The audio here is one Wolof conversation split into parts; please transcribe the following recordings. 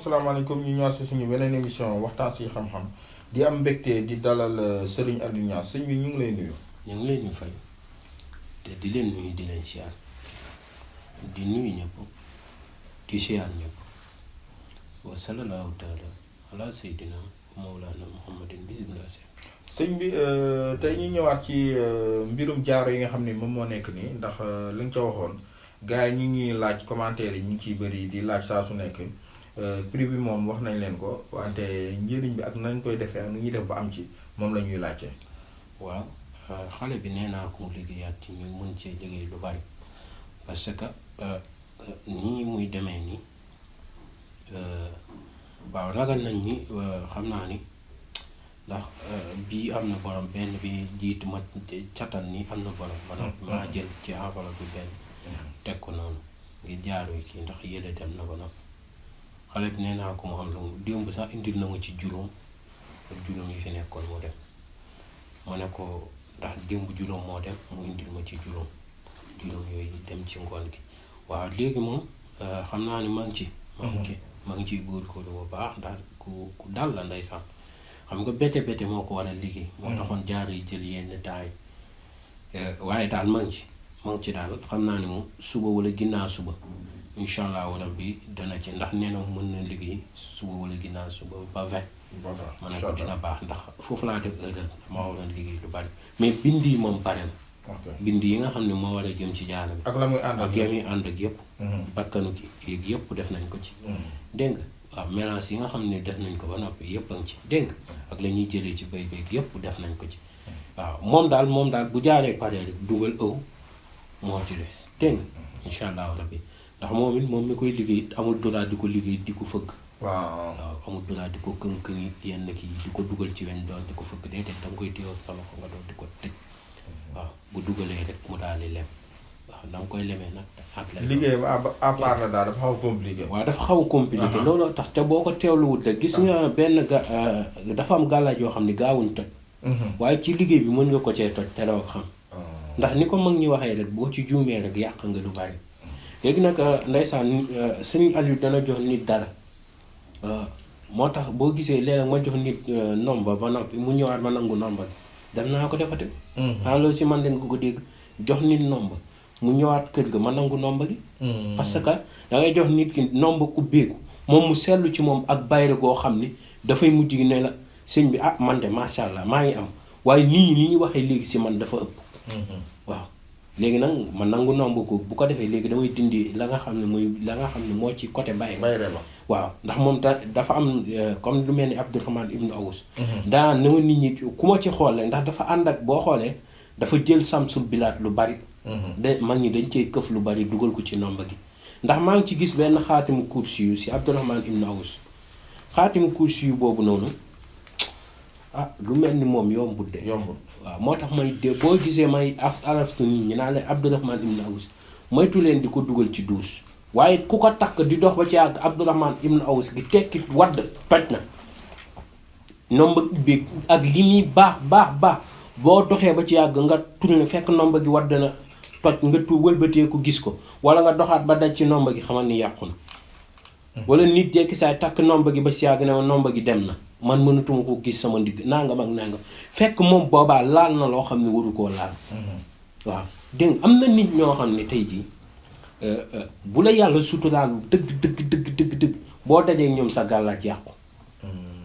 salaamaaleykum ñu ñëwaat si suñu beneen émission waxtaan si xam-xam di am mbégte di dalal Serigne Aliou Niass sëñ bi ñu ngi lay nuyu. ñu ngi leen di fay te di leen nuyu di leen siyaar di nuyu ñëpp di siyaar ñëpp wa sallallahu taala ala sayyidina mawlana muhammadin bismillah. sëñ bi tey ñu ñëwaat ci mbirum jaaro yi nga xam ne moom moo nekk nii ndax li nga ca waxoon gars yi ñu ngi laaj commentaire yi ñu ngi ciy bëri di laaj saa su nekk. prix bi moom wax nañ leen ko wante njëriñ bi ak nañ koy defee ak nu ñuy def ba am ci moom la ñuy laajte. waaw xale bi nee naa ko liggéeyaat ci ñu mën cee liggéey lu bari parce que nii muy demee nii waaw ragal nañ ni xam naa ni ndax bii am na borom benn bi jiitu ma catal ni am na borom. maa jël ci enveloppe bi benn teg ko noonu ngir jaaroo kii ndax yële dem na ba noppi. xale bi nee naa ko mu am lu démb sax indil na ma ci juróom ak juróom yi fi nekkoon mu dem ma ne ko ndax démb juróom moo dem mu indil ma ci juróom yooyu dem ci ngoon gi. waaw léegi moom xam naa ni maa ngi ci. maa ngi ciy góorgóorlu bu baax daal ku dal la ndeysaan xam nga bette moo ko war a liggéey. moo taxoon jaar yi jël yenn taay waaye daal maa ngi ci daal xam naa ni moom suba wala ginnaaw suba. incha allah rabbi dana ci ndax nee na mën na liggéey suba wala ginnaaw suba ba 20. ma ne ko dina baax ndax foofu laa def erreur ma waroon liggéey lu bari mais bind yi moom pare na. bind yi nga xam ne moo war a jëm ci jaara bi. ak la muy ànd ak ya muy ànd ak yëpp. bakkanu ki yëpp def nañ ko ci. dégg nga waaw mélange yi nga xam ne def nañ ko ba noppi yëpp a ngi ci dégg nga ak la ñuy jëlee ci béy beeg yëpp def nañ ko ci. waaw moom daal bu jaaree pare rek dugal ëw moo ci des dégg nga incha allah rabbi. ndax moom mi koy liggéey amul droit di ko liggéey di ko fëgg. waaw amul droit di ko këng yenn kii di ko dugal ci weñ doon di ko fëgg déedéet da nga koy téye sa loxo nga doon di ko tëj. waaw bu dugalee rek mu daal di lem waaw da nga koy lemee nag. liggéey à part la daal dafa xaw a compliqué. waaw dafa xaw a compliqué. looloo tax te boo ko teewluwut rek gis nga benn dafa am gàllaaj yoo xam ne gaawuñ toj. waaye ci liggéey bi mën nga ko cee toj te doo xam. ndax ni ko mag ñi waxee rek boo ci juumee rek yàq nga lu bari. léegi nag ndeysaan sëñ Aliou dana jox nit dara moo tax boo gisee léeg-léeg ma jox nit nomba ba noppi mu ñëwaat ma nangu nomba gi dem naa ko defate loolu si man leen ko dégg jox nit nomba mu ñëwaat kër ga ma nangu nomba gi parce que da ngay jox nit ki nomba ubbeeku moom mu seetlu ci moom ak bayre goo xam ni dafay mujj gi ne la sëñ bi man de macha allah maa ngi am waaye nit ñi ni ñuy waxee léegi si man dafa ëpp waaw léegi nag ma nangu nomb ko bu ko defee léegi damay dindi la nga xam ne moo ci côté bayre ba waaw ndax moom dafa am comme lu mel ni Abdourahmane ibnu Awus daa na ma nit ñi ku ma ci xoolee ndax dafa ànd ak boo xoolee dafa jël samsul bilaat lu bari de mag ñi dañ cee këf lu bari dugal ko ci nomba gi ndax maa ngi ci gis benn xaatimu kursi yu si Abdourahmane ibnu Awus xaatimu kursi yu boobu noonu lu mel ni moom yombul de yombul waaw moo tax may de boo gisee may araftu nit ñi naa leen Abdourahmane ibnu Awus moytu leen di ko dugal ci duus waaye ku ko takk di dox ba ci àgg Abdourahmane ibnu Awus gi tekki wadd toj na nomba bi ak li muy baax boo doxee ba ci àgg nga tourné fekk nomba gi wadd na toj nga wëlbatee ko gis ko wala nga doxaat ba daj ci nomba gi xamal ni yàqu na wala nit jekki saay takk nomba gi ba ci àgg ne ma nomba gi dem na man mënatuma ko gis sama ndigg nangam ak nangam fekk moom boobaa laal na loo xam ne waru koo laal waaw dégg am na nit ñoo xam ne tey jii bu la yàlla suturaal dëgg boo dajee ñoom sa gàllaaj yàqu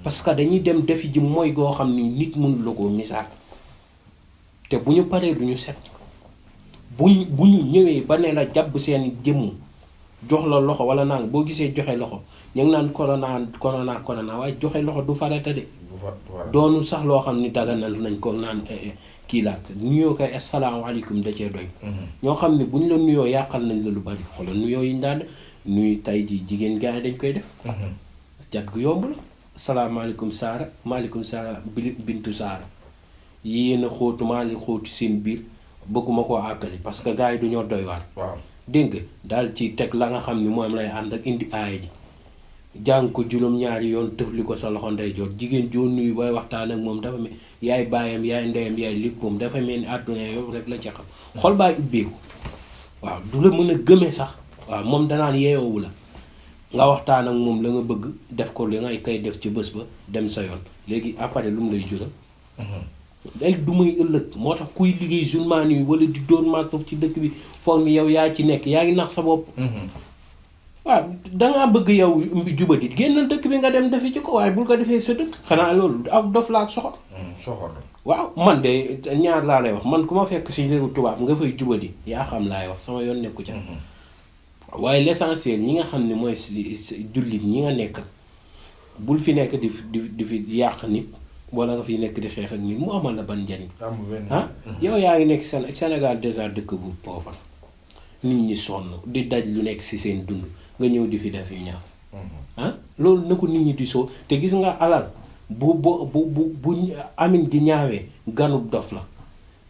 parce que dañuy dem defi ji mooy goo xam ni nit mënu la koo misaal te bu ñu paree du ñu set bu ñu ñëwee ba ne la jàpp seen jëmm jox la loxo wala naan boo gisee joxe loxo ñu ngi naan corona waaye joxe loxo du farata de doonul sax loo xam ni daganal nañ ko naan kii laak nuyoo koy asalaamaaleykum da cee doy ñoo xam ne bu ñu la nuyoo yàqal nañ la lu bari xoolal nuyoo yi ñu daan nuyu tay ji jigéen gars yi dañ koy def jat gu yomb la asalaamaaleykum saara maaleykum saara bintu saara yéen a xóotu maa li xóotu seen biir bëgguma koo àggali parce que gars yi duñoo doy waar dégg nga daal ci teg la nga xam ni moom lay ànd ak indi aaya ji jàng ko juróom-ñaari yoon tëfli ko sa loxo ndeyjoor jigéen joo nuyu booy waxtaan ak moom dafa mel yaay baayam yaay ndeyam yaay léppam dafa mel ni àdduna yow rek la ci xam xol baay ubbeeku waaw du la mën a gëme sax waaw moom danaan yeewowu la nga waxtaan ak moom la nga bëgg def ko li ngay koy def ci bés ba dem sa yoon léegi après lu mu lay jural day du may ëllëg moo tax kuy liggéey zulmaan yi wala di doon maatoog ci dëkk bi foog ni yow yaa ci nekk yaa ngi nax sa bopp waaw dangaa bëgg yow jubadi génnal dëkk bi nga dem defi ci ko waaye bul ko defee sa dëkk xanaa loolu ak dof la ak soxor soxor waaw man de ñaar laa lay wax man ku ma fekk si réewu tubaab nga fay jubadi yaa xam laay wax sama yoon nekku ca waaye l'essentiel ñi nga xam ne mooy jullit ñi nga nekk bul fi nekk di fi yàq nit wala nga fi nekk di xeex ak nit mu amal la ban njariñ yow yaa ngi nekk Sénégal déjà dëkk bu pauvre nit ñi sonn di daj lu nekk ci seen dund nga ñëw di fi def yu ñaaw loolu na ko nit ñi di soo te gis nga alal bu amin di ñaawee ganub dof la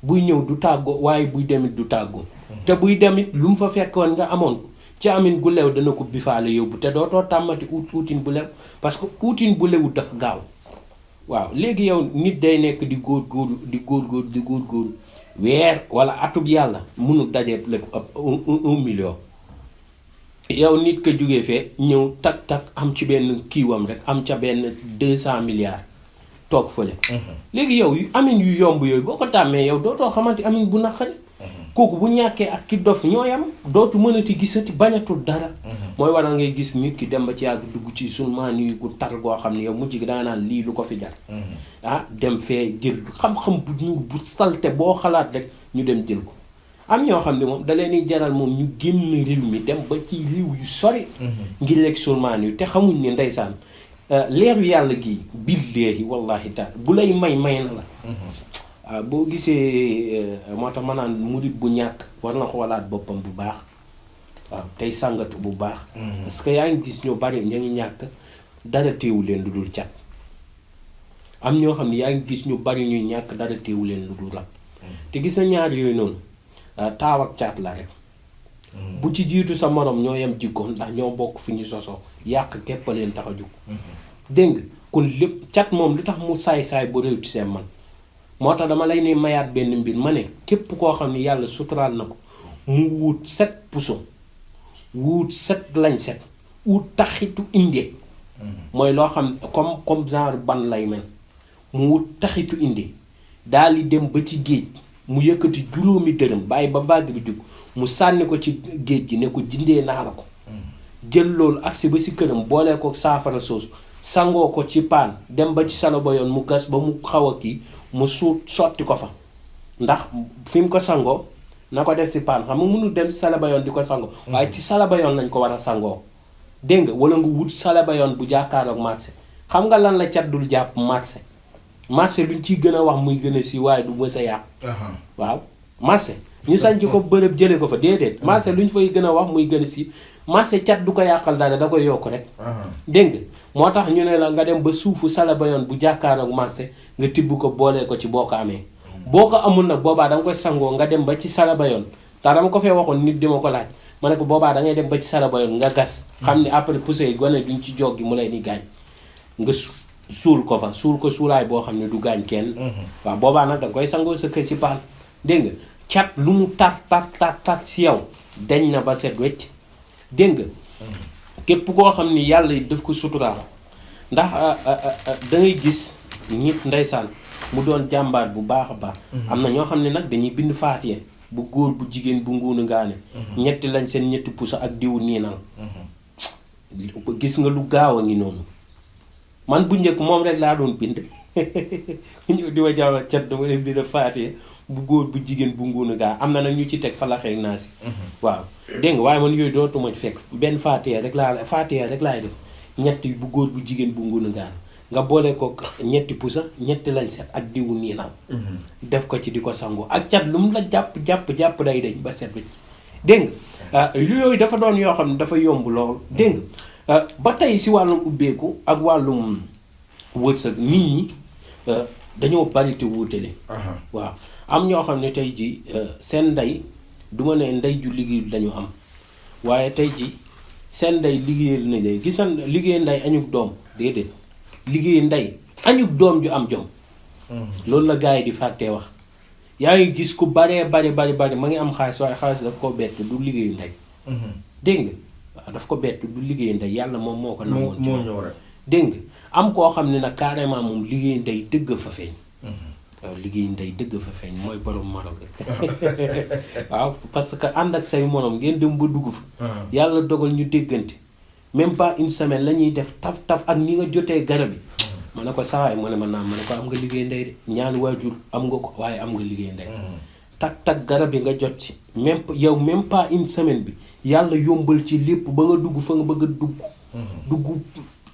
buy ñëw du tàggoo waaye buy demit du tàggoo te buy demit lu mu fa fekkoon nga amoon ci amin gu lew dana ko bifaale yóbbu te dootoo tàmmati uutin bu lew parce que uutin bu lewu dafa gaaw waaw léegi yow nit day nekk di góorgóorlu weer wala atub yàlla mënul daje lépp ab 1 million yow nit ko jógee fee ñëw tak am ci benn kiiwam rek am ca benn 200 milliards toog fële léegi yow amin yu yomb yooyu boo ko tàmmee yow dootoo xamante amin bu naqari kooku bu ñàkkee ak ki dof ñooyam dootu mënati gisati bañatul dara mooy waral ngay gis nit ki dem ba ci yàgg dugg ci sulmaan yi gu tar goo xam ne yow mujj gi danga naan lii lu ko fi jar dem fee jël xam-xam bu ñu bu salte boo xalaat rek ñu dem jël ko am ñoo xam ne moom da leen di jaral moom ñu génn réew mi dem ba ci réew yu sori ngir lekk sulmaan yu te xamuñ ne ndeysaan leeru yàlla gi billaahi wallahi taala bu lay may na la waaw boo gisee moo tax ma naan murit bu ñàkk war na xoolaat boppam bu baax waaw tey sàngatu bu baax parce que yaa ngi gis ñoo bari ña ngi ñàkk dara teewu leen lu dul cat am ñoo xam ne yaa ngi gis ñu bari ñuy ñàkk dara teewu leen lu dul rab te gis na ñaar yooyu noonu taaw ak caat la rek bu ci jiitu sa morom ñoo yem jikkoon ndax ñoo bokk fi ñu sosoo yàq képp a leen tax a jóg dégg nga kon lépp cat moom li tax mu saay-saay bu réew ci seen man moo tax dama lay ne mayaat benn mbir ma ne képp koo xam ne yàlla suturaal na ko mu wut 7 puso wut 7 lañset wut taxitu inde mooy loo xam comme genre ban lay mel mu wut taxitu inde daal di dem ba ci géej mu yëkkati juróomi dërëm bàyyi ba vague bi jug mu sànni ko ci géej gi ne ko jindee naa la ko jël loolu agsi ba si këram boolee ko saafara soosu sangoo ko ci paan dem ba ci salo ba yoon mu gas ba mu xaw a kii mu sotti ko fa ndax fi mu ko sangoo na ko def si paan xam nga mënul dem salabayoon di ko sangoo waaye ci salabayoon lañ ko war a sangoo dégg nga wala nga wut salabayoon bu jàkkaarloog marché xam nga lan la cat dul jàpp marché luñ ciy gën a wax muy gën a si waaye du mës a yàq waaw marché ñu sanc ko bërëb jële ko fa déedéet marché luñ fay gën a wax muy gën a si marché cat du ko yàqal dara da koy yokk rek dégg nga moo tax ñu ne la nga dem ba suufu salabayoon bu jàkkaarloog marché nga tibb ko boolee ko ci boo ko amee boo ko amul nag boobaa da nga koy sangoo nga dem ba ci salabayoon ndax dama ko fee waxoon nit dima ko laaj ma ne ko boobaa da ngay dem ba ci salabayoon nga gas xam ne après poussé yi gone duñ ci joggi mu lay ni gaañ nga suul ko fa suul ko suulaay boo xam ne du gaañ kenn waaw boobaa nag da nga koy sangoo sa kër ci paan dégg nga cat lu mu tar si yow dañ na ba set wecc dégg nga képp koo xam ni yàlla daf ko suturaal ndax da ngay gis nit ndeysaan mu doon jàmbaar bu baax a baax am na ñoo xam ne nag dañuy bind faatiye bu góor bu jigéen bu nguunu ngaane ñetti lañ seen ñetti pusa ak diwu niinal gis nga lu gaaw a ngi noonu man bu njëkk moom rek laa doon bind ñëw di wa jàmbar cat dama leen bind faatiye bu góor bu jigéen bu nguunu gaa am na nag ñu ci teg falaxeek naa si waaw dégg nga waaye man yooyu dootuma fekk benn faatiye rek laay def ñetti bu góor bu jigéen bu nguunu gaan nga boole ko ñetti pusa ñetti lañ set ak diwu niinal def ko ci di ko sangoo ak cat lu mu la jàpp day dañ ba set ba ci dégg nga yooyu dafa doon yoo xam ne dafa yomb lool dégg nga ba tey si wàllum ubbeeku ak wàllum wërsëg nit ñi dañoo bari te wuutale waaw am ñoo xam ne tey ji seen ndey du ma ne ndey ju liggéey lañu am waaye tey ji seen ndey liggéeyal nañ lay gisan liggéey ndey añub doom déedéet liggéey ndey añub doom ju am jom loolu la gars yi di fàttee wax yaa ngi gis ku bari ma ngi am xaalis waaye xaalis daf ko bett du liggéeyu ndey dégg nga waaw daf ko bett du liggéeyu ndey yàlla moom moo ko namoon moo ñëw rek dégg nga am koo xam ne nag carrément moom liggéeyu ndey dëgg fa feeñ waaw liggéeyu ndey dëgg fa feeñ mooy borom Maroc rek waaw parce que ànd ak say morom ngeen dem ba dugg fa yàlla dogal ñu déggante même pas une semaine la ñuy def taf ak ni nga jotee garab yi ma ne ko sawaay mu ne ma naam ma ne ko am nga liggéey ndey de ñaan waajur am nga ko waaye am nga liggéey ndey tak garab yi nga jot ci même pas une semaine bi yàlla yombal ci lépp ba nga dugg fa nga bëgg a dugg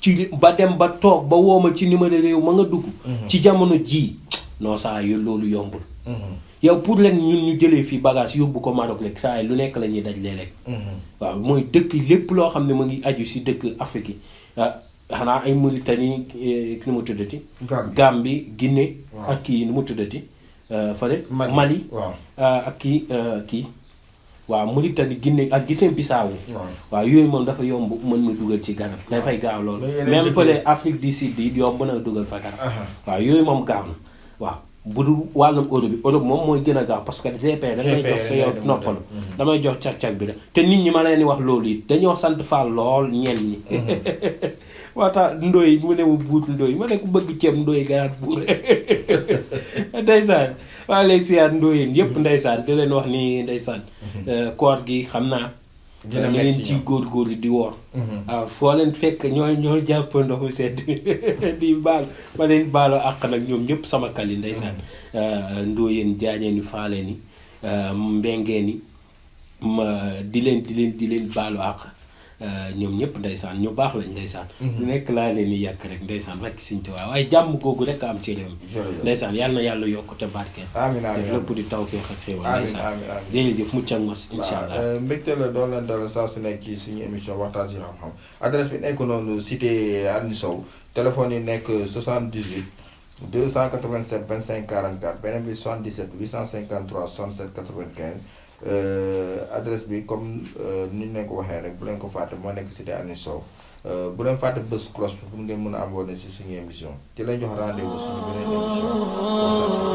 ci ba dem ba toog ba wooma ci numéro réew ma nga dugg ci jamono jii non saa yu loolu yombul yow pour leen ñun ñu jëlee fii bagage yóbbu ko Maroc rek saa lu nekk la ñuy daj léeg-léeg waaw mooy dëkk lépp loo xam ne ma ngi aju si dëkk Afrique yi xanaa ay Mauritanie nu mu tuddati Gambie Guinée ak kii nu mu tuddati fële Mali ak kii waaw Mauritanie Guinée ak Guinée Bissau waaw yooyu moom dafa yomb mën na dugal ci garab dafay gaaw loolu même pële Afrique du Sud yi yomb mën a dugal fa garab waaw yooyu moom gaaw na waaw bu dul wàllum Europe moom mooy gën a gaaw parce que GP damay jox sa yow noppalu damay jox cag-cag bi rek te nit ñi ma leen di wax loolu it dañoo sant Fall lool ñenn ñi waata ndooy mu ne mu buut ndooy ma ne ku bëgg ceeb ndooy garaat buur ndeysaan waa léegi siyaat ndooyeen yëpp ndeysaan di leen wax ni ndeysaan koor gi xam naa ñu leen ci góorgóorlu di woor waaw foo leen fekk ñoo jàpp ndoxu sedd di baal ma leen baaloo àq nag ñoom ñëpp sama kali ndeysaan ndooyeen jaañeen ni faale ni mbengeen ni ma di leen baalu àq ñoom ñëpp ndeysaan ñu baax lañ ndeysaan lu nekk laa leen di yàq rek ndeysaan rekk Sëñ Tuubaa waaye jàmm googu rek am ci réew mi ndeysaan yàlla na yàlla yokk te barkeel def lépp di tawfeex ak xéewal ndeysaan jërëjëf mucc ak mos insha allah mbégte la doon leen dalal saa su nekk ci suñu émission waxtaan si xam-xam adresse bi nekk noonu cité Alioune Sow téléphone yi nekk 78 287 25 44 beneen bi 77 853 67 95 adresse bi comme ni ñu leen ko waxee rek bu leen ko fàtte moo nekk cité Alioune Sow bu leen fàtte bës cloche bi pour ngeen mën a abonné si suñu émission di leen jox rendez-vous suñu beneen émission.